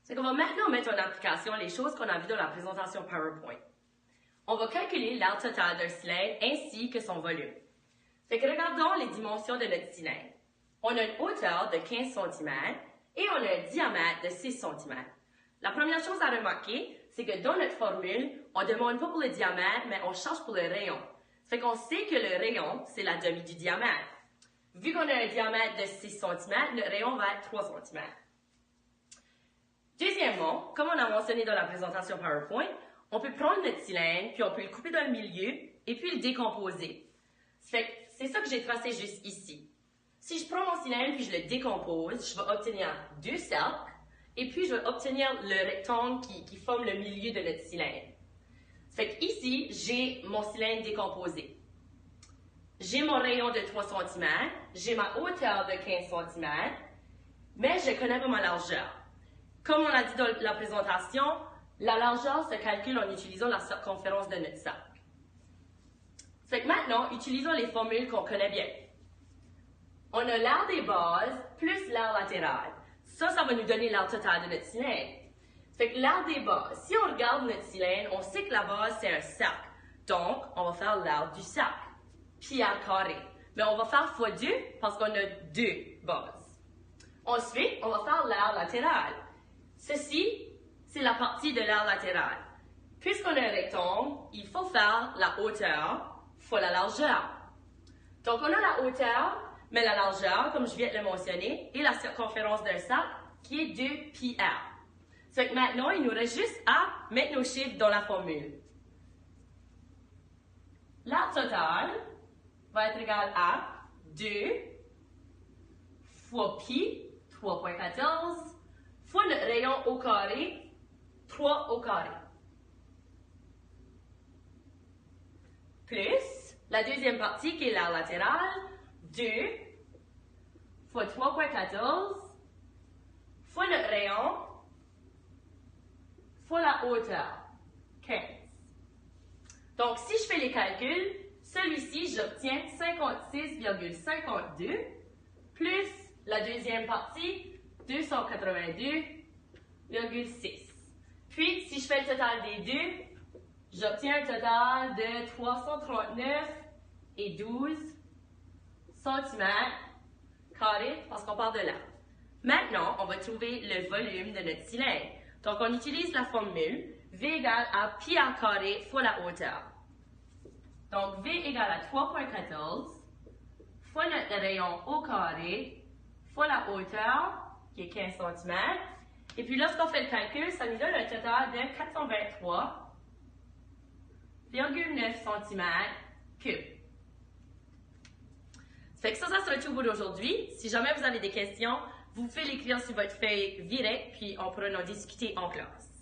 C'est qu'on va maintenant mettre en application les choses qu'on a vues dans la présentation PowerPoint. On va calculer l'aire totale d'un cylindre ainsi que son volume. Fait que regardons les dimensions de notre cylindre. On a une hauteur de 15 cm et on a un diamètre de 6 cm. La première chose à remarquer, c'est que dans notre formule, on ne demande pas pour le diamètre, mais on cherche pour le rayon. Fait qu'on sait que le rayon, c'est la demi du diamètre. Vu qu'on a un diamètre de 6 cm, le rayon va être 3 cm. Deuxièmement, comme on a mentionné dans la présentation PowerPoint, on peut prendre notre cylindre, puis on peut le couper dans le milieu, et puis le décomposer. C'est ça que j'ai tracé juste ici. Si je prends mon cylindre puis je le décompose, je vais obtenir deux cercles, et puis je vais obtenir le rectangle qui forme le milieu de notre cylindre. Fait que ici, j'ai mon cylindre décomposé. J'ai mon rayon de 3 cm, j'ai ma hauteur de 15 cm, mais je connais pas ma largeur. Comme on a dit dans la présentation, la largeur se calcule en utilisant la circonférence de notre cercle. Fait que maintenant, utilisons les formules qu'on connaît bien. On a l'aire des bases plus l'aire latérale. Ça va nous donner l'aire totale de notre cylindre. Fait que l'aire des bases, si on regarde notre cylindre, on sait que la base, c'est un cercle. Donc, on va faire l'aire du cercle. Pi r carré. Mais on va faire x2 parce qu'on a deux bases. Ensuite, on va faire l'aire latérale. Ceci, c'est la partie de l'aire latérale. Puisqu'on a un rectangle, il faut faire la hauteur fois la largeur. Donc, on a la hauteur, mais la largeur, comme je viens de le mentionner, et la circonférence d'un cercle, qui est 2 pi r. Donc maintenant, il nous reste juste à mettre nos chiffres dans la formule. L'aire totale va être égale à 2 fois pi, 3,14, fois notre rayon au carré, 3 au carré. Plus la deuxième partie qui est l'aire latérale, 2 fois 3,14 fois notre rayon fois la hauteur, 15. Donc, si je fais les calculs, celui-ci, j'obtiens 56,52 plus la deuxième partie, 282,6. Puis, si je fais le total des deux, j'obtiens un total de 339,12 cm carrés parce qu'on part de là. Maintenant, on va trouver le volume de notre cylindre. Donc, on utilise la formule V égale à pi r carré fois la hauteur. Donc, V égale à 3,14 fois notre rayon au carré fois la hauteur, qui est 15 cm. Et puis, lorsqu'on fait le calcul, ça nous donne un total de 423,9 cm3. Fait que ça sera tout pour aujourd'hui. Si jamais vous avez des questions, vous pouvez l'écrire sur votre feuille virée, puis on pourra en discuter en classe.